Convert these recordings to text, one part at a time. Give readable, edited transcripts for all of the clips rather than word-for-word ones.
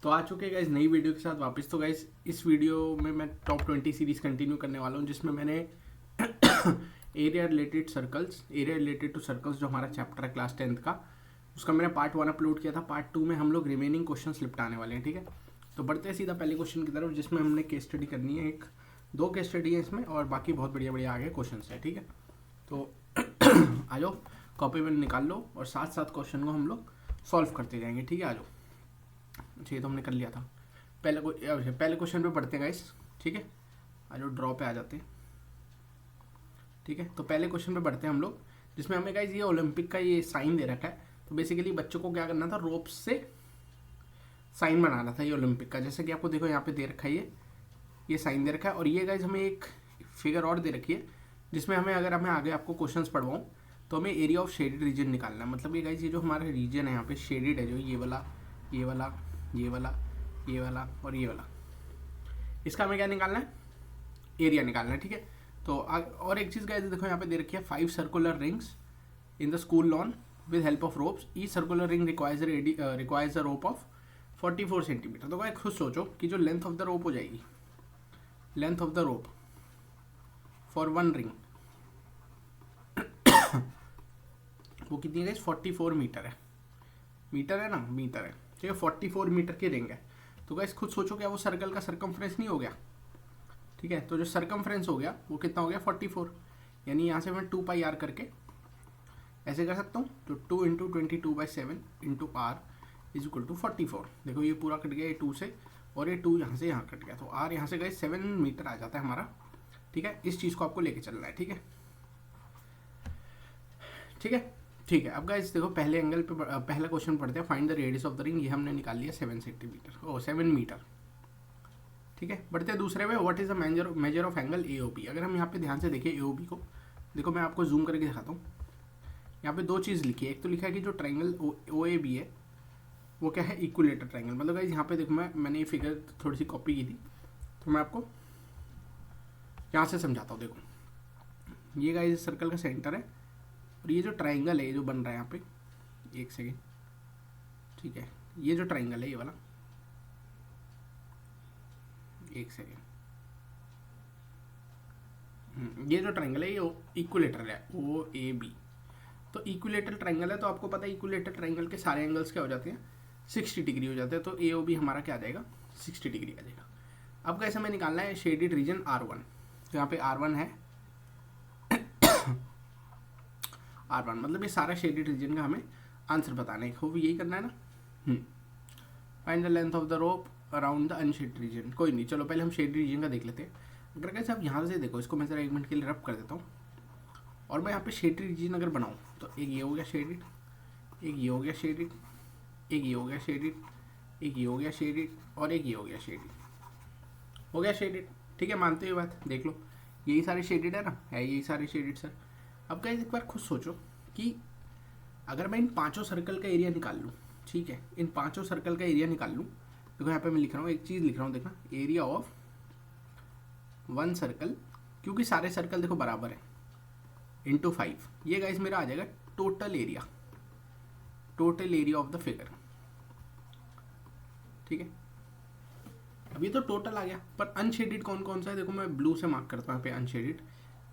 तो आ चुके हैं गाइज नई वीडियो के साथ वापस। तो गाइज इस वीडियो में मैं टॉप 20 सीरीज़ कंटिन्यू करने वाला हूँ, जिसमें मैंने एरिया रिलेटेड टू सर्कल्स जो हमारा चैप्टर है क्लास 10th का, उसका मैंने पार्ट 1 अपलोड किया था। पार्ट 2 में हम लोग रिमेनिंग क्वेश्चंस निपटाने वाले हैं। ठीक है, तो बढ़ते हैं सीधा पहले क्वेश्चन की तरफ, जिसमें हमने केस स्टडी करनी है। दो केस स्टडी है इसमें और बाकी बहुत बढ़िया बढ़िया आगे क्वेश्चन है। ठीक है, तो आ जाओ, कॉपी पेन निकाल लो और साथ साथ क्वेश्चन को हम लोग सॉल्व करते जाएंगे। ठीक है, आ जाओ। अच्छा, ये तो हमने कर लिया था। पहले क्वेश्चन पे पढ़ते हैं गाइस। ठीक है, आ जाओ, ड्रॉ पे आ जाते हैं। ठीक है, तो पहले क्वेश्चन पे पढ़ते हैं हम लोग, जिसमें हमें गाइस ये ओलंपिक का ये साइन दे रखा है। तो बेसिकली बच्चों को क्या करना था, रोप से साइन बनाना था ये ओलंपिक का। जैसे कि आपको देखो यहाँ पे दे रखा है, ये साइन दे रखा है। और ये गाइस हमें एक फिगर और दे रखी है, जिसमें अगर हमें आगे आपको क्वेश्चंस पढ़वाऊँ तो हमें एरिया ऑफ शेडेड रीजन निकालना है। मतलब ये गाइस ये जो हमारा रीजन है यहाँ पे शेडेड है, जो ये वाला ये वाला ये वाला ये वाला और ये वाला, इसका हमें क्या निकालना है, एरिया निकालना है। ठीक है, तो और एक चीज़ गाइस देखो यहाँ पे दे रखी है 5 circular rings in the school lawn with help of ropes. Each circular ring requires a rope of 44 centimetre. तो गाइस खुद सोचो कि जो लेंथ ऑफ द रोप हो जाएगी, length of the rope for one ring वो कितनी है गाइस, 44 मीटर है। मीटर है ना, मीटर है। ठीक है, 44 मीटर की रिंग है। तो गाइस खुद सोचो क्या वो सर्कल का सर्कमफ्रेंस नहीं हो गया। ठीक है, तो जो सर्कमफ्रेंस हो गया वो कितना हो गया, 44। यानी यहाँ से मैं 2 पाई आर करके ऐसे कर सकता हूँ। तो 2 into 22/7 into R is equal to 44। देखो ये पूरा कट गया, ये 2 से, और ये 2 यहाँ से यहाँ कट गया। तो आर यहाँ से गाइस 7 मीटर आ जाता है हमारा। ठीक है, इस चीज़ को आपको लेके चलना है। ठीक है, ठीक है, ठीक है। अब गाइस देखो पहले एंगल पे पहला क्वेश्चन पढ़ते हैं। Find the radius of the ring. ये हमने निकाल लिया 7 सेंटीमीटर, 7 मीटर। ठीक है, बढ़ते हैं दूसरे में। What is the measure of angle A O B. अगर हम यहाँ पे ध्यान से देखें ए ओ बी को, देखो मैं आपको जूम करके दिखाता हूँ। यहाँ पे दो चीज़ लिखी है। एक तो लिखा है कि जो ट्राइंगल ओ ए बी है वो क्या है, इक्विलेटर ट्राइंगल। मतलब गाइस यहाँ पे देखो मैंने ये फिगर थोड़ी सी कॉपी की थी, तो मैं आपको यहाँ से समझाता हूँ। देखो ये गाइस सर्कल का सेंटर है, और ये जो ट्राइंगल है, ये जो बन रहा है यहाँ पे, एक सेकेंड। ठीक है, ये जो ट्राइंगल है ये वाला, एक सेकेंड, ये जो ट्राइंगल है ये इक्विलेटरल है, ओ ए बी। तो इक्विलेटरल ट्राइंगल है, तो आपको पता है इक्विलेटरल ट्राइंगल के सारे एंगल्स क्या हो जाते हैं, 60 डिग्री हो जाते हैं। तो ए ओ बी हमारा क्या आ जाएगा, 60 डिग्री आ जाएगा। अब कैसे हमें निकालना है शेडेड रीजन R1। तो यहाँ पे R1 है, R1 मतलब ये सारा शेडेड रीजन का हमें आंसर बताना है। खूब यही करना है ना। Find the length of the rope around the unshaded region. कोई नहीं, चलो पहले हम शेडेड रीजन का देख लेते हैं। अगर कैसे आप यहाँ से देखो, इसको मैं जरा 1 मिनट के लिए रब कर देता हूँ, और मैं यहाँ पे शेडेड रीजन अगर बनाऊँ तो एक ये हो गया शेडेड, एक ये हो गया शेडेड, एक ये हो गया शेडेड, एक ये हो गया शेडेड, और एक ये हो गया शेडेड। हो गया शेडेड। ठीक है, मानते हुए बात, देख लो यही सारे शेडेड है ना, है यही सारे शेडेड सर। अब गाइस एक बार खुद सोचो कि अगर मैं इन 5 सर्कल का एरिया निकाल लूँ, ठीक है, इन 5 सर्कल का एरिया निकाल लूँ। देखो यहाँ पे मैं लिख रहा हूँ, एक चीज़ लिख रहा हूँ, देखना, एरिया ऑफ वन सर्कल, क्योंकि सारे सर्कल देखो बराबर है, इंटू 5। ये गाइस मेरा आ जाएगा total area of the figure. ठीक है, अभी तो टोटल आ गया, पर अनशेडेड कौन कौन सा है, देखो मैं ब्लू से मार्क करता हूँ यहाँ पे अनशेडेड।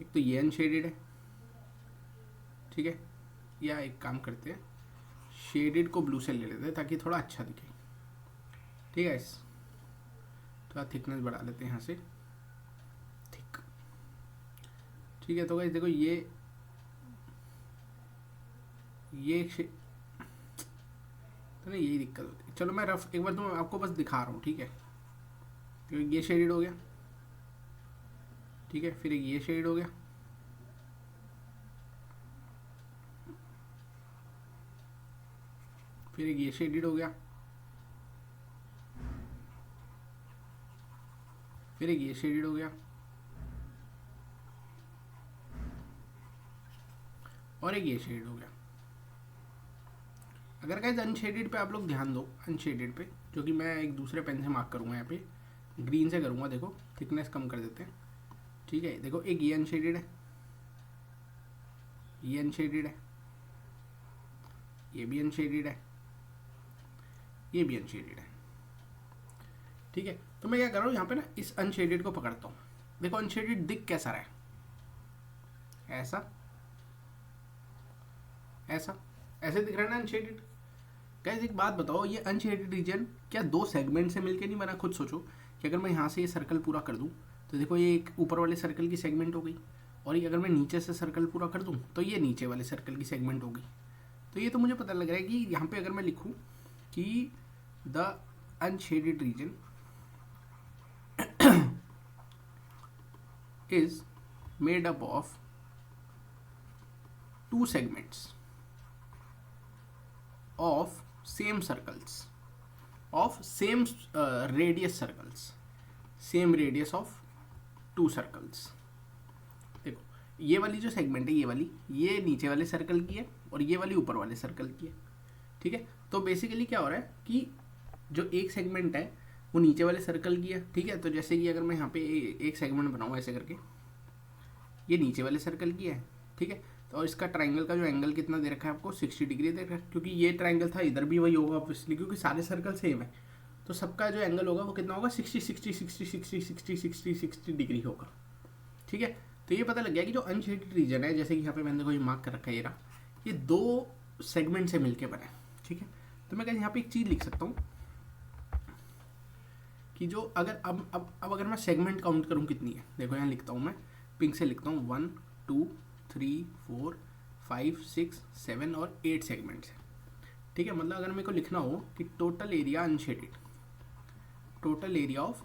एक तो ये अनशेडेड है, ठीक है, या एक काम करते हैं, शेडेड को ब्लू से ले लेते हैं ताकि थोड़ा अच्छा दिखे। ठीक है, थोड़ा थिकनेस बढ़ा लेते हैं यहाँ से, थिक। ठीक है, तो गाइस देखो ये तो नहीं, यही दिक्कत होती है। चलो मैं रफ एक बार तो मैं आपको बस दिखा रहा हूँ। ठीक है, क्योंकि ये शेडेड हो गया, ठीक है, फिर एक ये शेड हो गया, फिर एक ये शेडेड हो गया, फिर एक ये शेडेड हो गया, और एक ये शेड हो गया। अगर गाइस अनशेडेड पे आप लोग ध्यान दो, अनशेडेड पे, जो कि मैं एक दूसरे पेन से मार्क करूँगा, यहाँ पे ग्रीन से करूँगा। देखो थिकनेस कम कर देते हैं। ठीक है, देखो एक ये अनशेडेड है, ये अनशेडेड है, ये भी अनशेडेड है, ये भी अनशेडेड है। ठीक है। तो मैं क्या कर रहा हूँ यहाँ पे ना, इस अनशेडेड को पकड़ता हूँ। देखो अनशेडेड दिख कैसा रहा है, ऐसा ऐसा ऐसे दिख रहा है ना अनशेडेड। गाइस एक बात बताओ, ये अनशेडेड रीजन क्या दो सेगमेंट से मिलके नहीं बना? खुद सोचो कि अगर मैं यहाँ से ये सर्कल पूरा कर दूँ तो देखो ये एक ऊपर वाले सर्कल की सेगमेंट हो गई, और ये अगर मैं नीचे से सर्कल पूरा कर दूँ तो ये नीचे वाले सर्कल की सेगमेंट हो गई। तो ये तो मुझे पता लग रहा है कि यहाँ पे अगर मैं लिखूँ कि the unshaded region is made up of two segments of same circles of same radius circles, same radius of two circles। देखो ये वाली जो सेगमेंट है, ये वाली, ये नीचे वाले सर्कल की है और ये वाली ऊपर वाले सर्कल की है, ठीक है। तो बेसिकली क्या हो रहा है कि जो एक सेगमेंट है वो नीचे वाले सर्कल की है, ठीक है। तो जैसे कि अगर मैं यहाँ पे एक सेगमेंट बनाऊँ ऐसे करके, ये नीचे वाले सर्कल की है, ठीक है। तो इसका ट्राइंगल का जो एंगल कितना दे रखा है आपको, 60 डिग्री दे रखा है, क्योंकि ये ट्राइंगल था इधर भी वही होगा ऑब्वियसली, क्योंकि सारे सर्कल सेम है। तो सबका जो एंगल होगा वो कितना होगा, 60 60 60 60 60 60 60 डिग्री होगा, ठीक है। तो ये पता लग गया कि जो अनशेडेड रीजन है, जैसे कि यहाँ पे मैंने कोई मार्क कर रखा है, ये दो सेगमेंट से मिलकर बना है, ठीक है। तो मैं यहाँ पे एक चीज़ लिख सकता हूँ कि जो अगर अब अगर मैं सेगमेंट काउंट करूँ कितनी है, देखो यहाँ लिखता हूँ मैं, पिंक से लिखता हूँ 1 2 3 4 5 6 7 और 8 सेगमेंट्स है, ठीक है। मतलब अगर मेरे को लिखना हो कि total area unshielded, total area of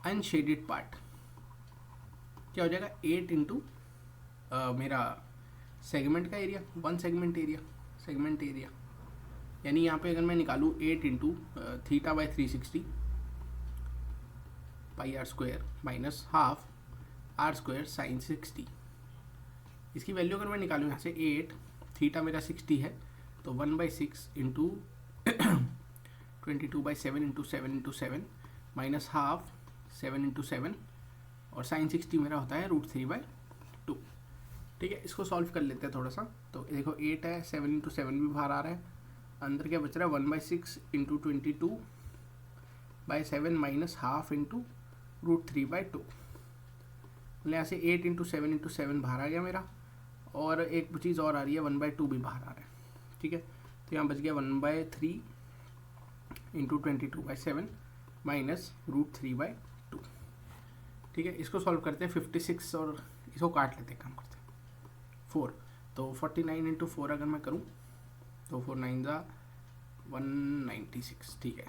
unshielded part क्या हो जाएगा, 8 इंटू मेरा सेगमेंट का एरिया, 1 सेगमेंट एरिया, यानी यहाँ पे अगर मैं निकालूँ 8 into theta by 360 pi R square minus half R square sine 60, इसकी वैल्यू अगर मैं निकालूँ यहाँ से 8, थीटा मेरा 60 है, तो 1/6 into 22/7 into 7 into 7 minus half 7 into 7, और साइन 60 मेरा होता है √3/2, ठीक है। इसको सॉल्व कर लेते हैं थोड़ा सा। तो देखो 8 है, 7 इंटू 7 भी बाहर आ रहा है, अंदर क्या बच रहा है 1/6 इंटू 22/7 माइनस हाफ इंटू √3/2। मतलब यहाँ से 8 इंटू 7 बाहर आ गया मेरा, और एक चीज़ और आ रही है 1/2 भी बाहर आ रहा है, ठीक है। तो यहाँ बच गया 1/3 इंटू 22/7 माइनस √3/2, ठीक है। इसको सॉल्व करते हैं 56 और इसको काट लेते हैं, काम करते हैं 4, तो 49 इंटू 4 अगर मैं करूँ तो 4 9 ज़ा 196, ठीक है।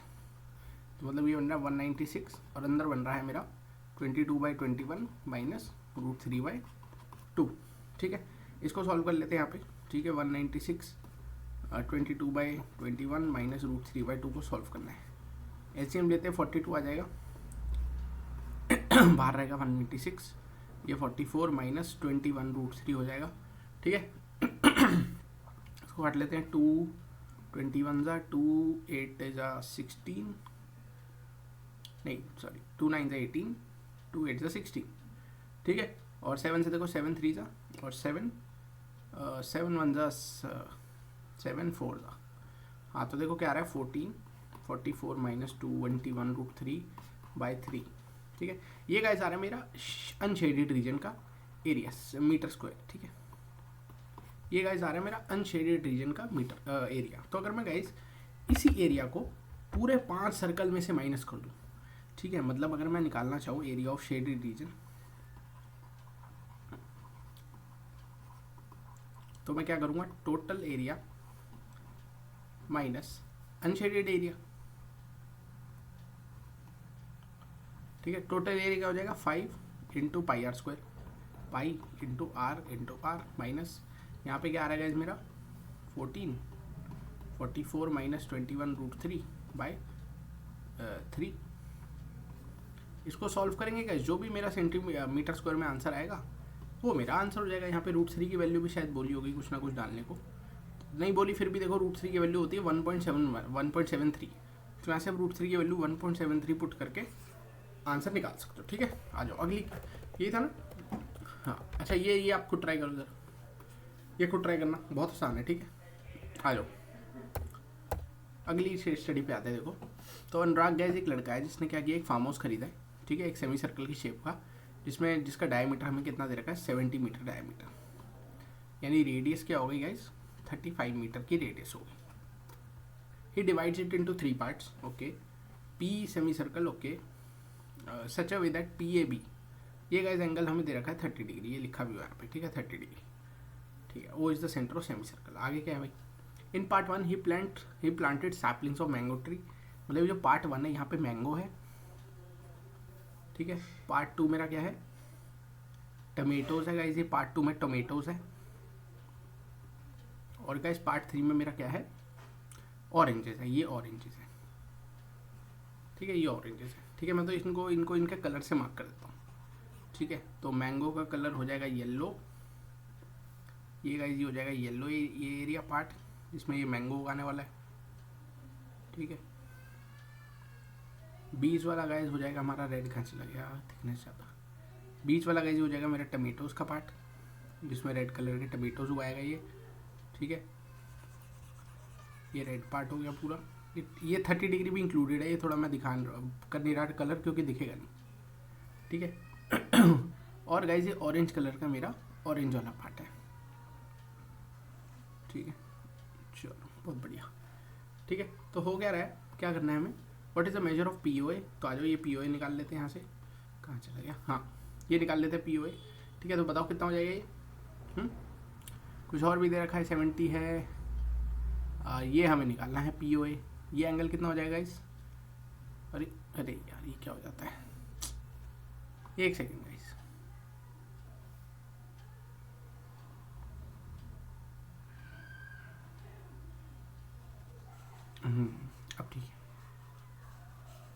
तो मतलब ये बन रहा है 196, और अंदर बन रहा है मेरा 22/21 माइनस √3/2, ठीक है। इसको सॉल्व कर लेते हैं यहाँ पे, ठीक है। 196 22/21 माइनस √3/2 को सॉल्व करना है। एलसीएम लेते हैं 42 आ जाएगा, बाहर रहेगा 196, ये 44 माइनस 21 √3 हो जाएगा, ठीक है। इसको काट लेते हैं, 2 21 ज़ा 2 8 ज़ा 16, नहीं सॉरी 2 9 ज़ा 18, 2 8 ज़ा 16, ठीक है। और 7 से देखो 7 3 ज़ा, और 7 7 1 ज़ा 7 4 ज़ा, हाँ तो देखो क्या आ रहा है 14 44 माइनस 21 √3/3, ठीक है। ये गाइस आ रहा है मेरा अनशेडेड रीजन का एरिया मीटर स्क्वायर, ठीक है। ये गाइस आ रहा है मेरा अनशेडेड रीजन का मीटर एरिया। तो अगर मैं गाइस इसी एरिया को पूरे 5 सर्कल में से माइनस कर दूँ, ठीक है, मतलब अगर मैं निकालना चाहूँ एरिया ऑफ शेडेड रीजन, तो मैं क्या करूँगा, total area minus unshaded area, ठीक है। टोटल एरिया क्या हो जाएगा 5 into pi R square, pi into R minus यहाँ पे क्या आ रहा है मेरा 44 माइनस 21 √3/3। इसको सॉल्व करेंगे क्या, जो भी मेरा सेंटीमीटर स्क्वायर में आंसर आएगा वो मेरा आंसर हो जाएगा। यहाँ पे √3 की वैल्यू भी शायद बोली होगी कुछ ना कुछ डालने को, नहीं बोली फिर भी देखो √3 की वैल्यू होती है 1.73, तो यहाँ से √3 की वैल्यू 1.73 पुट करके आंसर निकाल सकते हो, ठीक है। आ जाओ अगली, ये था ना, हाँ अच्छा ये आप खुद ट्राई करो सर, ये खुद ट्राई करना बहुत आसान है, ठीक है। आ जाओ अगली स्टडी पे आते हैं। देखो, तो अनुराग गैस एक लड़का है जिसने क्या किया, एक फार्म हाउस खरीदा है, ठीक है, एक सेमी सर्कल की शेप का, जिसका डायमीटर हमें कितना दे रखा है, 70 मीटर डायमीटर, यानी रेडियस क्या हो गई गाइस, 35 मीटर की रेडियस हो गई। He divides it into 3 parts, okay, P semi circle, okay, such a way that P A B, ये गाइस एंगल हमें दे रखा है 30 डिग्री, ये लिखा भी हुआ है यहाँ पे, ठीक है, 30 डिग्री, ठीक है, वो is the centre of semi circle. आगे क्या है भाई, in part 1 he planted saplings of mango tree, मतलब जो पार्ट 1 है यहाँ पे मैंगो है, ठीक है। पार्ट 2 मेरा क्या है, टमेटोज है गाइस, ये पार्ट 2 में टोमेटोज है। और गाइस पार्ट 3 में मेरा क्या है, ऑरेंजेस है, ये ऑरेंजेस है, ठीक है, ये ऑरेंजेस है, ठीक है। मैं तो इनको इनके कलर से मार्क कर देता हूँ, ठीक है। तो मैंगो का कलर हो जाएगा येलो, ये गाइस ये हो जाएगा येलो, ये एरिया पार्ट जिसमें ये मैंगो उगाने वाला है, ठीक है। बीच वाला गाइस हो जाएगा हमारा रेड, कहाँ चला गया, थिकनेस ज़्यादा, बीच वाला गाइस हो जाएगा मेरा टमेटोज़ का पार्ट, जिसमें रेड कलर के टमेटोज़ उगाएगा ये, ठीक है। ये रेड पार्ट हो गया पूरा, ये 30 डिग्री भी इंक्लूडेड है, ये थोड़ा मैं कर नहीं रहा कलर क्योंकि दिखेगा नहीं, ठीक है। और गाइस ये ऑरेंज कलर का मेरा ऑरेंज वाला पार्ट है, ठीक है। चलो बहुत बढ़िया, ठीक है। तो हो क्या रहा है, क्या करना है हमें, what is the measure of POA, तो आ जाओ ये POA निकाल लेते हैं यहाँ से, कहाँ चला गया, हाँ ये निकाल लेते हैं POA, ठीक है। तो बताओ कितना हो जाएगा ये, कुछ और भी दे रखा है, 70 है, ये हमें निकालना है POA, ये एंगल कितना हो जाएगा इस, अरे अरे यार ये क्या हो जाता है, एक सेकेंड गाइस, अब ठीक है।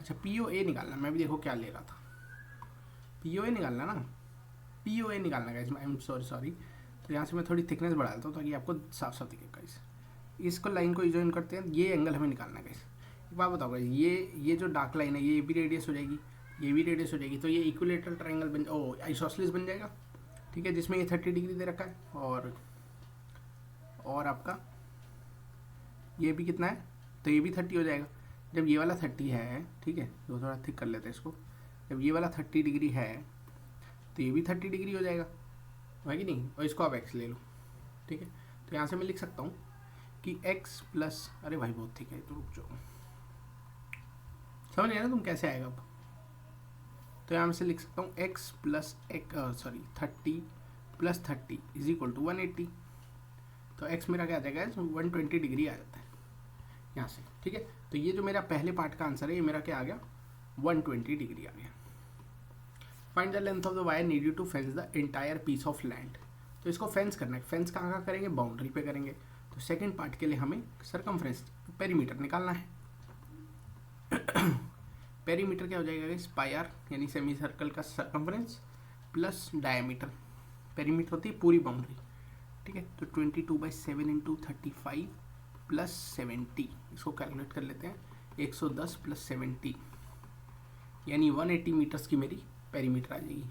अच्छा POA निकालना, मैं भी देखो क्या ले रहा था, POA निकालना ना, POA निकालना गाइस, आई एम सॉरी। तो यहाँ से मैं थोड़ी थिकनेस बढ़ा देता हूँ ताकि आपको साफ साफ दिखे गाइस। इसको लाइन को ज्वाइन करते हैं, ये एंगल हमें निकालना है गाइस। एक बात बताओ गाइस, ये जो डार्क लाइन है ये भी रेडियस हो जाएगी, ये भी रेडियस हो जाएगी, तो ये इक्विलेटरल ट्रायंगल आइसोसेलेस बन जाएगा, ठीक है, जिसमें ये 30 डिग्री दे रखा है, और आपका ये भी कितना है, तो ये भी 30 हो जाएगा। जब ये वाला 30 है, ठीक है, तो थोड़ा थिक कर लेते हैं इसको, जब ये वाला 30 डिग्री है तो ये भी 30 डिग्री हो जाएगा, है कि नहीं, और इसको आप x ले लो, ठीक है। तो यहाँ से मैं लिख सकता हूँ कि x प्लस, अरे भाई बहुत ठीक है, तो रुक जाओ, समझ गए ना तुम कैसे आएगा अब। तो यहाँ से लिख सकता हूँ x plus 30 plus 30 is equal to 180, तो x मेरा क्या आ जाएगा, 120 डिग्री आ जाता है यहाँ से, ठीक है। तो ये जो मेरा पहले पार्ट का आंसर है, ये मेरा क्या आ गया, 120 डिग्री आ गया। Find the length of the wire needed to fence the entire piece of land, तो इसको फेंस करना है, फेंस कहाँ करेंगे, बाउंड्री पे करेंगे। तो सेकंड पार्ट के लिए हमें सरकमफ्रेंस पेरीमीटर निकालना है। पेरीमीटर क्या हो जाएगा इस पाई, यानी सेमी सर्कल का सरकमफ्रेंस प्लस डायमीटर, पेरीमीटर होती है पूरी बाउंड्री, ठीक है। तो 22/7 इंटू 35 प्लस 70, इसको कैलकुलेट कर लेते हैं, 110 प्लस 70 यानी 180 मीटर्स की मेरी पेरीमीटर आ जाएगी,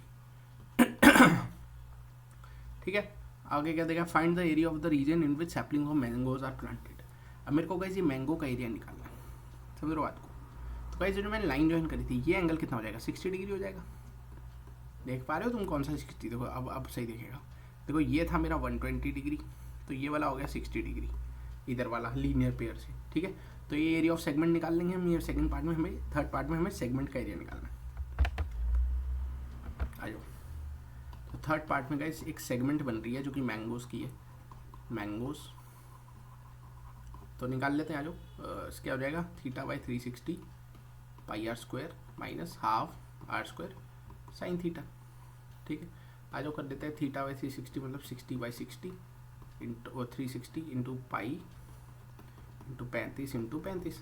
ठीक है। आगे क्या देगा, find the area of the region in which sapling of mangoes are planted. अब मेरे को गाइस ये मैंगो का एरिया निकालना है, समझ रहे हो बात को। तो गाइस जो मैंने लाइन ज्वाइन करी थी, ये एंगल कितना हो जाएगा, 60 डिग्री हो जाएगा, देख पा रहे हो तुम कौन सा 60, देखो अब सही दिखेगा। देखो ये था मेरा 120 डिग्री, तो ये वाला हो गया 60 डिग्री इधर वाला लीनियर पेयर से, ठीक है। तो ये एरिया ऑफ सेगमेंट निकाल लेंगे हम, ये सेकंड पार्ट में हमें, थर्ड पार्ट में हमें सेगमेंट का एरिया निकालना है। आ जाओ, तो थर्ड पार्ट में गाइस एक सेगमेंट बन रही है जो कि मैंगोज की है, मैंगोज, तो निकाल लेते हैं। आ जाओ, क्या हो जाएगा, θ/360 πr² minus half r² sine theta, ठीक है। आ जाओ कर देते हैं, θ/360 मतलब 60/60 into 360 into pi into 35 into 35,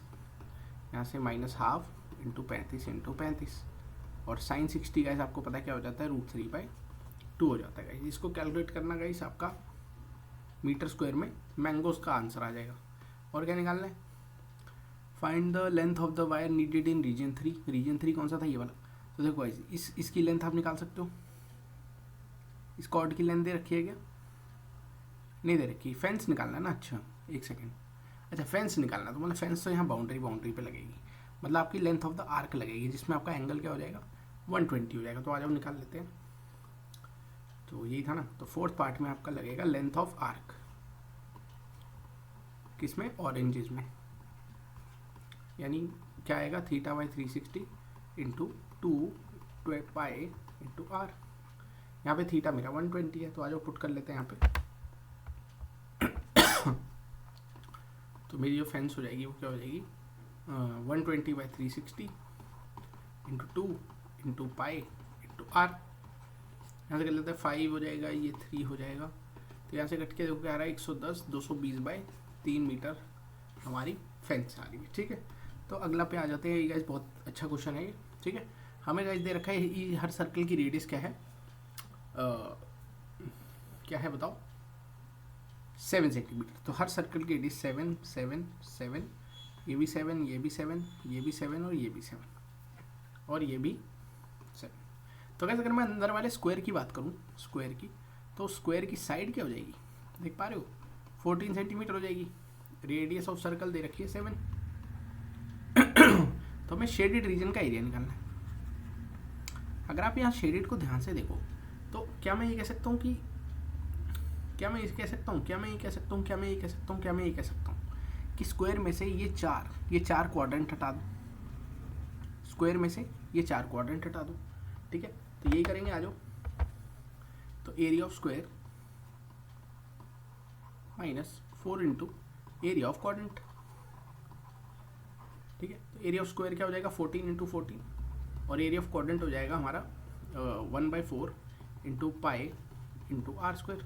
यहाँ से माइनस हाफ इंटू 35 इंटू 35, और साइन 60 गाइस आपको पता है क्या हो जाता है, √3/2 हो जाता है गाइस। इसको कैलकुलेट करना गाइस आपका मीटर स्क्वायर में मैंगोज का आंसर आ जाएगा। और क्या निकालना है, find the length of the wire needed in region 3, region 3 कौन सा था, ये वाला। तो देखो गाइस इसकी लेंथ आप निकाल सकते हो, इस कॉर्ड की लेंथ दे रखी है क्या, नहीं दे रखी, फेंस निकालना है ना। अच्छा एक सेकेंड, अच्छा फेंस निकालना, तो मतलब फेंस तो यहाँ बाउंड्री पे लगेगी, मतलब आपकी लेंथ ऑफ द आर्क लगेगी, जिसमें आपका एंगल क्या हो जाएगा 120 हो जाएगा। तो आ जाओ निकाल लेते हैं। तो यही था ना, तो फोर्थ पार्ट में आपका लगेगा लेंथ ऑफ आर्क, किसमें, ऑरेंजेस में, यानी क्या आएगा θ/360 इंटू 2π इंटू आर। यहाँ पे थीटा मेरा 120 है, तो आ जाओ पुट कर लेते हैं यहाँ पे। तो मेरी जो फेंस हो जाएगी वो क्या हो जाएगी 120/360 into 2 into pi into R. यहाँ से कर लेते हैं 5 हो जाएगा, ये 3 हो जाएगा, तो यहाँ से कट के देखो क्या आ रहा है 110 220/3 मीटर हमारी फेंस आ रही है। ठीक है, तो अगला पे आ जाते हैं। ये गाइस बहुत अच्छा क्वेश्चन है ये। ठीक है, हमें गाइस दे रखा है हर सर्कल की रेडियस क्या है, क्या है बताओ, 7 सेंटीमीटर। तो हर सर्कल की रेडियस 7 7 7, ये भी 7, ये भी 7, ये भी 7 और ये भी 7 और ये भी 7। तो कैसे अगर मैं अंदर वाले स्क्वायर की बात करूँ, स्क्वायर की, तो स्क्वायर की साइड क्या हो जाएगी, देख पा रहे हो 14 सेंटीमीटर हो जाएगी। रेडियस ऑफ सर्कल दे रखी है 7। तो हमें शेडेड रीजन का एरिया निकालना है। अगर आप यहाँ शेडेड को ध्यान से देखो, तो क्या मैं ये कह सकता हूँ कि क्या मैं ये कह सकता हूँ कि स्क्वायर में से ये चार क्वाड्रेंट हटा दो, स्क्वायर में से ये 4 क्वाड्रेंट हटा दो। ठीक है, तो यही करेंगे, आ जाओ। तो area of square -4 into area of quadrant. ठीक है, तो एरिया ऑफ स्क्वायर क्या हो जाएगा 14 इंटू 14 और एरिया ऑफ क्वाड्रेंट हो जाएगा हमारा 1/4 into pi into R square.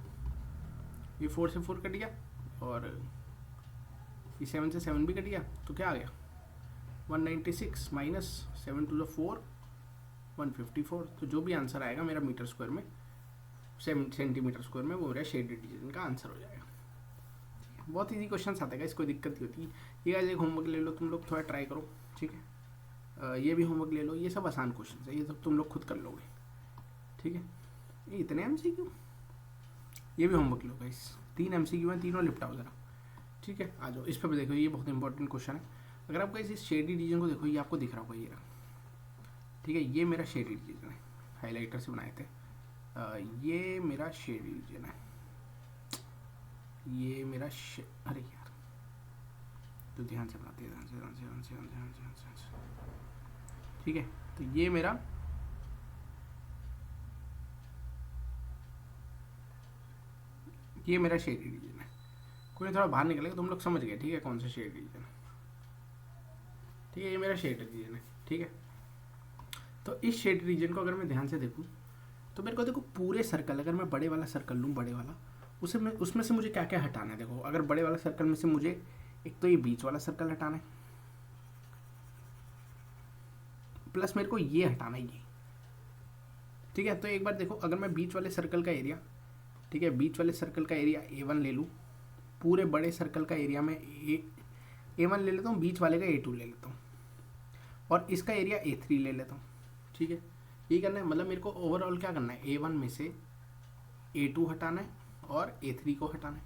ये 4 से 4 कट गया और ये 7 से 7 भी कट गया, तो क्या आ गया 196 माइनस 7 टू द 4 154। तो जो भी आंसर आएगा मेरा मीटर स्क्वायर में 7 सेंटीमीटर स्क्वायर में, वो मेरा शेडेड रीजन का आंसर हो जाएगा। बहुत इजी क्वेश्चन आता है, इसको दिक्कत नहीं होती। ये गाइस एक होमवर्क ले लो, तुम लोग थोड़ा ट्राई करो। ठीक है, ये भी होमवर्क ले लो, ये सब आसान क्वेश्चन है, ये सब तुम लोग खुद कर लोगे। ठीक है, ये इतने MCQ, ये भी होमवर्क लो गाइस, 3 MCQ हैं, तीनों निपटाओ जरा। ठीक है, आ जाओ इस पर देखो, ये बहुत इंपॉर्टेंट क्वेश्चन है। अगर आप गाइस इस शेडेड रीजन को देखो, ये आपको दिख रहा होगा ये रहा। ठीक है, ये मेरा शेडेड रीजन है, हाईलाइटर से बनाए थे। ये मेरा शेडेड रीजन है, ये मेरा अरे यार, तो ध्यान से बनाते हैं, ध्यान से। ठीक है, तो ये मेरा शेडेड रीजन है। कोई थोड़ा बाहर निकलेगा, तुम लोग समझ गए। ठीक है, कौन सा शेडेड रीजन है। ठीक है, ये मेरा शेडेड रीजन है। ठीक है, तो इस शेडेड रीजन को अगर मैं ध्यान से देखूँ, तो मेरे को देखो पूरे सर्कल, अगर मैं बड़े वाला सर्कल लूँ, बड़े वाला, उसमें से मुझे क्या क्या हटाना है। देखो, अगर बड़े वाला सर्कल में से मुझे एक तो ये बीच वाला सर्कल हटाना है, प्लस मेरे को ये हटाना है ये। ठीक है, तो एक बार देखो, अगर मैं बीच वाले सर्कल का एरिया, ठीक है, बीच वाले सर्कल का एरिया A1 ले लूँ, पूरे बड़े सर्कल का एरिया में A1 ले लेता हूँ, बीच वाले का A2 ले लेता हूँ और इसका एरिया A3 ले लेता हूँ। ठीक है, ये करना है, मतलब मेरे को ओवरऑल क्या करना है, A1 में से A2 हटाना है और A3 को हटाना है।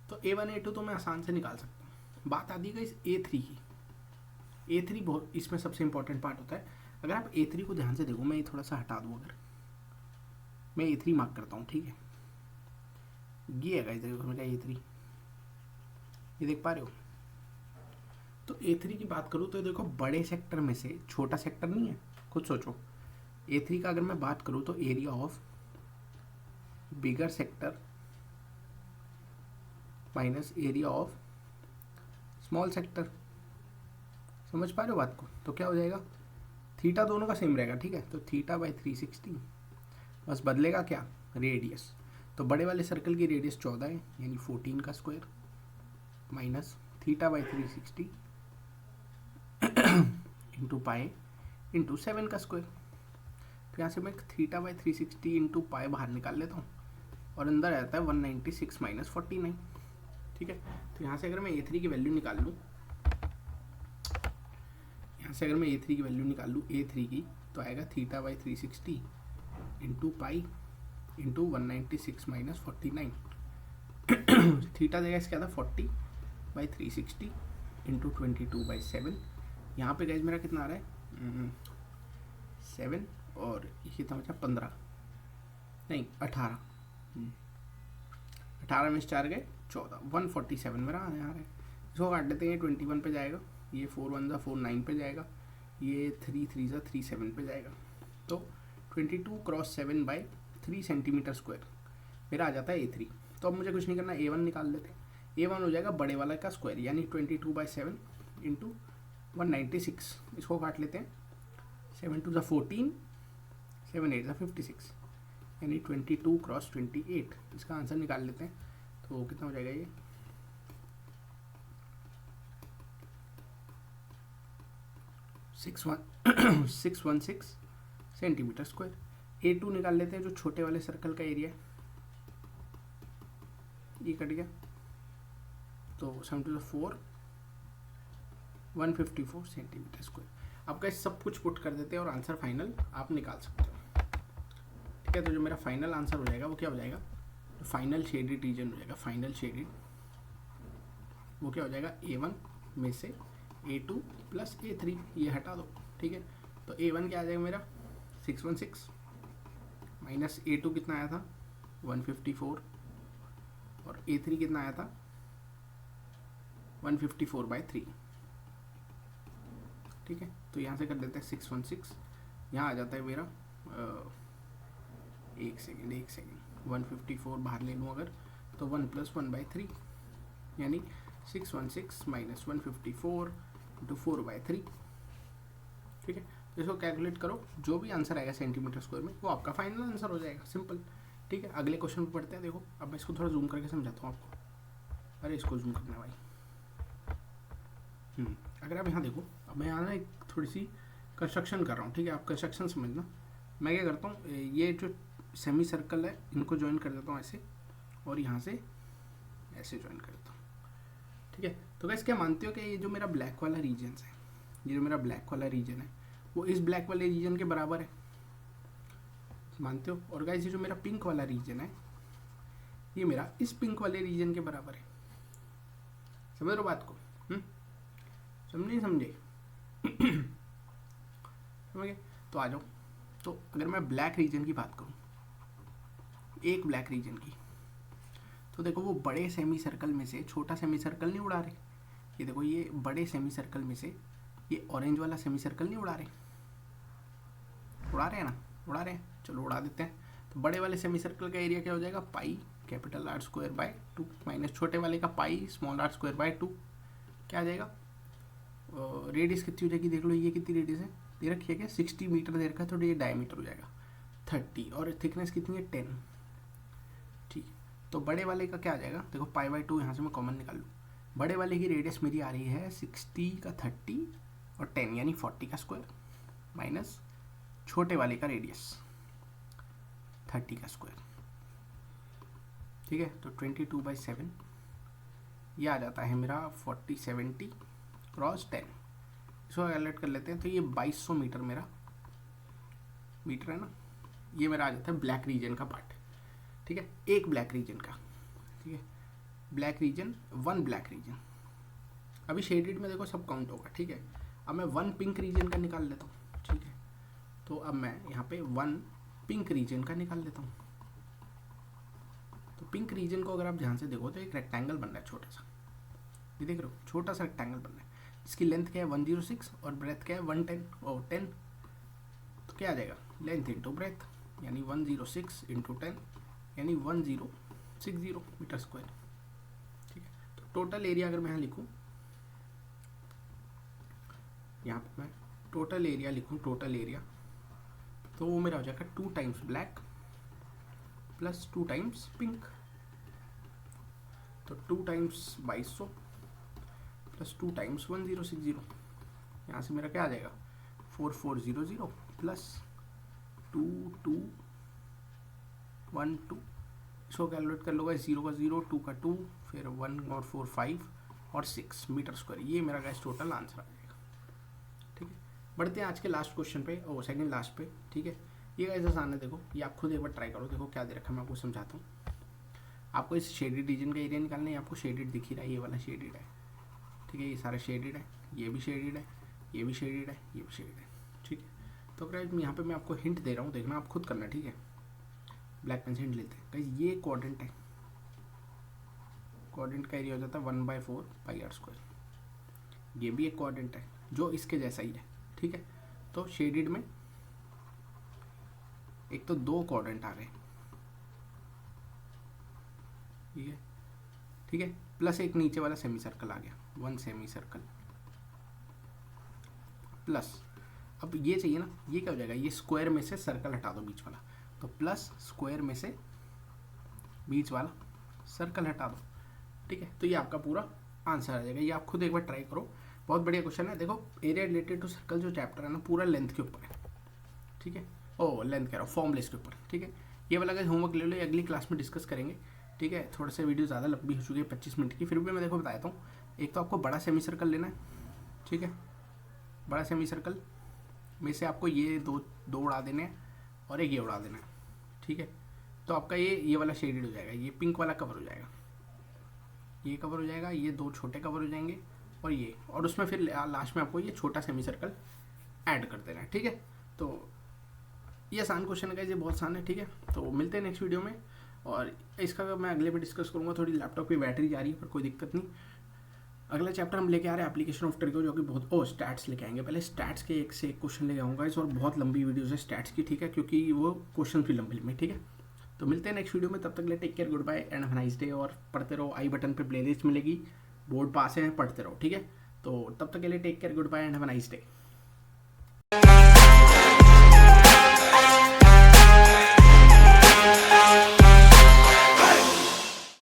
तो A1 A2 तो मैं आसान से निकाल सकता हूँ। बात आती है इस A3 की। A3 बहुत इसमें सबसे इंपॉर्टेंट पार्ट होता है। अगर आप A3 को ध्यान से देखो, मैं ये थोड़ा सा हटा दूँ, अगर मैं A3 मार्क करता हूँ। ठीक है, ये है गाइस, देखो मेरा A3, ये देख पा रहे हो। तो A3 की बात करूँ तो देखो, बड़े सेक्टर में से छोटा सेक्टर नहीं है, खुद सोचो। A3 का अगर मैं बात करूँ तो area of bigger sector minus area of small sector, समझ पा रहे हो बात को। तो क्या हो जाएगा, थीटा दोनों का सेम रहेगा। ठीक है, तो θ/360, बस बदलेगा क्या, रेडियस। तो बड़े वाले सर्कल की रेडियस 14 है, यानी 14 का square minus θ/360 into pi into 7 का स्क्वायर। तो यहाँ से मैं θ/360 इंटू पाई बाहर निकाल लेता हूँ और अंदर आता है 196 माइनस 49। ठीक है, तो यहाँ से अगर मैं A3 की वैल्यू निकाल लूँ, A3 की, तो आएगा θ/360 into pi into 196 minus 49। Theta देगा इसका था 40 बाई 360 इंटू 22/7। यहाँ पे गाइज मेरा कितना आ रहा है 7 और ये कितना बचा 15 नहीं 18 18 में 4 गए 14 147 मेरा आ रहा है। इसको काट लेते हैं 21 पे जाएगा, ये 4 1 ज़ा 4 9 पे जाएगा, ये 3 3 ज़ा 3 7 पे जाएगा। तो 22 क्रॉस 7 बाई 3 सेंटीमीटर स्क्वायर मेरा आ जाता है A3। तो अब मुझे कुछ नहीं करना, A1 निकाल लेते हैं। A1 हो जाएगा बड़े वाला का स्क्वायर यानी 22/7 इंटू 196। इसको काट लेते हैं 7 2 ज़ा 14 7 8 ज़ा 56 यानी 22 क्रॉस 28। इसका आंसर निकाल लेते हैं तो कितना हो जाएगा ये 616 सेंटीमीटर स्क्वायर। A2 निकाल लेते हैं जो छोटे वाले सर्कल का एरिया है, ये कट गया तो 7 2 ज़ा 4 154 सेंटीमीटर स्क्वायर। अब गाइस सब कुछ पुट कर देते हैं और आंसर फाइनल आप निकाल सकते हो। ठीक है, तो जो मेरा फाइनल आंसर हो जाएगा वो क्या हो जाएगा, फाइनल शेडेड रीजन हो जाएगा। फाइनल शेडेड वो क्या हो जाएगा A1 में से A2 प्लस A3, ये हटा दो। ठीक है, तो A1 क्या आ जाएगा मेरा 616 माइनस A2 कितना आया था 154 और A3 कितना आया था 154/3। ठीक है, तो यहाँ से कर देते हैं 616, यहाँ आ जाता है मेरा एक सेकेंड 154 बाहर ले लूँ अगर तो 1 + 1/3 यानी 616 माइनस 154 इंटू 4/3। ठीक है, तो इसको कैलकुलेट करो, जो भी आंसर आएगा सेंटीमीटर स्क्वायर में वो आपका फाइनल आंसर हो जाएगा। सिंपल। ठीक है, अगले क्वेश्चन पर पढ़ते हैं। देखो अब मैं इसको थोड़ा जूम करके समझाता हूँ आपको। अरे इसको जूम करना भाई। अगर आप यहाँ देखो, अब मैं यहाँ ना एक थोड़ी सी कंस्ट्रक्शन कर रहा हूँ। ठीक है, आप कंस्ट्रक्शन समझना। मैं क्या करता हूँ, ये जो सेमी सर्कल है इनको ज्वाइन कर देता हूँ ऐसे और यहाँ से ऐसे ज्वाइन कर देता हूँ। ठीक है, तो गाइस क्या मानते हो कि ये जो मेरा ब्लैक वाला रीजन है, ये जो मेरा ब्लैक वाला रीजन है वो इस ब्लैक वाले रीजन के बराबर है, मानते हो? और गाइस ये जो मेरा पिंक वाला रीजन है ये मेरा इस पिंक वाले रीजन के बराबर है। समझ रहे हो बात को? समझे समझ गए? तो आ जाओ। तो अगर मैं ब्लैक रीजन की बात करूँ, एक ब्लैक रीजन की, तो देखो वो बड़े सेमी सर्कल में से छोटा सेमी सर्कल नहीं उड़ा रहे। ये देखो ये बड़े सेमी सर्कल में से ये ऑरेंज वाला सेमी सर्कल नहीं उड़ा रहे, उड़ा रहे हैं ना? उड़ा रहे हैं, चलो उड़ा देते हैं। तो बड़े वाले सेमी सर्कल का एरिया क्या हो जाएगा पाई R²/2 माइनस छोटे वाले का पाई r²/2 क्या आ जाएगा। रेडियस कितनी हो जाएगी देख लो, ये कितनी रेडियस है दे रखी है क्या 60 मीटर दे रखा है, तो ये डायमीटर हो जाएगा 30 और थिकनेस कितनी है 10। ठीक, तो बड़े वाले का क्या आ जाएगा, देखो π/2 यहाँ से मैं कॉमन निकाल लूँ। बड़े वाले की रेडियस मेरी आ रही है 60 का 30 और 10 यानी 40 का स्क्वायर माइनस छोटे वाले का रेडियस 30 का स्क्वायर। ठीक है, तो 22/7 ये आ जाता है मेरा 40/70 क्रॉस 10। इसको कैलकुलेट कर लेते हैं तो ये 2200 मीटर मेरा मीटर है ना, ये मेरा आ जाता है ब्लैक रीजन का पार्ट। ठीक है, एक ब्लैक रीजन का। ठीक है, ब्लैक रीजन 1 ब्लैक रीजन। अभी शेडेड में देखो सब काउंट होगा। ठीक है, अब मैं 1 पिंक रीजन का निकाल लेता हूँ। ठीक है, तो अब मैं यहाँ पे 1 पिंक रीजन का निकाल लेता हूँ। तो पिंक रीजन को अगर आप ध्यान से देखो तो एक रेक्टेंगल बन रहा है छोटा सा, ये देख रहे हो छोटा सा रेक्टेंगल बन रहा है। इसकी लेंथ क्या है 106 और ब्रेथ क्या है 110 और 10, तो क्या आ जाएगा लेंथ इंटू ब्रेथ यानी 106 इंटू 10 यानी 1060 मीटर स्क्वायर। ठीक है, तो टोटल एरिया अगर मैं यहाँ लिखूँ, यहाँ पर मैं टोटल एरिया लिखूँ, टोटल एरिया तो वो मेरा हो जाएगा 2 times black plus 2 times pink, तो 2 टाइम्स 2200 प्लस 2 टाइम्स 1060, यहाँ से मेरा क्या आ जाएगा 4400 प्लस 2212। इसको कैलकुलेट कर लो गाइस, 0 का 0 2 का 2 फिर 1 और 4 5 और 6 मीटर स्क्वायर। ये मेरा गाइस टोटल आंसर आ जाएगा। ठीक है, बढ़ते हैं आज के लास्ट क्वेश्चन पे और सेकंड लास्ट पे। ठीक है, ये गाइस आसान है, देखो ये आप खुद एक बार ट्राई करो। देखो क्या दे रखा है, मैं आपको समझाता हूँ। आपको इस शेडेड रीजन का एरिया निकालना है, आपको शेडेड दिख ही रहा है, ये वाला शेडेड है। ठीक है, ये सारे शेडेड है, ये भी शेडेड है, ये भी शेडेड है, ये भी शेडेड है, ठीक है। तो गाइस यहाँ पे मैं आपको हिंट दे रहा हूँ, देखना आप खुद करना, ठीक है। ब्लैक पेन से हिंट लेते हैं गाइस, ये क्वाड्रेंट है, क्वाड्रेंट का एरिया हो जाता है 1/4 पाई आर स्क्वायर। ये भी एक क्वाड्रेंट है जो इसके जैसा ही है, ठीक है। तो शेडेड में एक तो 2 क्वाड्रेंट आ गए, ठीक है, प्लस एक नीचे वाला सेमी सर्कल आ गया, 1 सेमी सर्कल प्लस, अब ये चाहिए ना, ये क्या हो जाएगा, ये स्क्वायर में से सर्कल हटा दो बीच वाला, तो प्लस स्क्वायर में से बीच वाला सर्कल हटा दो, ठीक है। तो ये आपका पूरा आंसर आ जाएगा। ये आप खुद एक बार ट्राई करो, बहुत बढ़िया क्वेश्चन है। देखो एरिया रिलेटेड टू सर्कल जो चैप्टर है ना, पूरा लेंथ के ऊपर है, ठीक है। ओ लेंथ कह रहा हूँ, फॉर्मलेस के ऊपर, ठीक है। ये वाला अगर होमवर्क ले लो, अगली क्लास में डिस्कस करेंगे, ठीक है। थोड़ा सा वीडियो ज़्यादा लंबी हो चुकी है, 25 मिनट की, फिर भी मैं देखो बताता हूँ। एक तो आपको बड़ा सेमी सर्कल लेना है, ठीक है। बड़ा सेमी सर्कल में से आपको ये दो उड़ा देने हैं और एक ये उड़ा देना है, ठीक है। तो आपका ये वाला शेडेड हो जाएगा, ये पिंक वाला कवर हो जाएगा, ये कवर हो जाएगा, ये 2 छोटे कवर हो जाएंगे और ये, और उसमें फिर लास्ट में आपको ये छोटा सेमी सर्कल ऐड कर देना है, ठीक है। तो ये आसान क्वेश्चन है, ये बहुत आसान है, ठीक है। तो मिलते हैं नेक्स्ट वीडियो में, और इसका मैं अगले में डिस्कस करूँगा। थोड़ी लैपटॉप की बैटरी जा रही है, पर कोई दिक्कत नहीं। अगला चैप्टर हम लेके आ रहे हैं एप्लीकेशन ऑफ ट्रिगो, जो कि बहुत स्टैट्स लेके आएंगे। पहले स्टैट्स के एक से एक क्वेश्चन लेके आऊँगा इस, और बहुत लंबी वीडियोज़ है स्टैट्स की, ठीक है, क्योंकि वो क्वेश्चन भी लंबे, ठीक है। तो मिलते हैं नेक्स्ट वीडियो में, तब तक ले take care, goodbye and have a nice day. और पढ़ते रहो, आई बटन पे प्लेलिस्ट मिलेगी, बोर्ड पास है, पढ़ते रहो, ठीक है। तो तब तक के लिए take care, goodbye and have a nice day.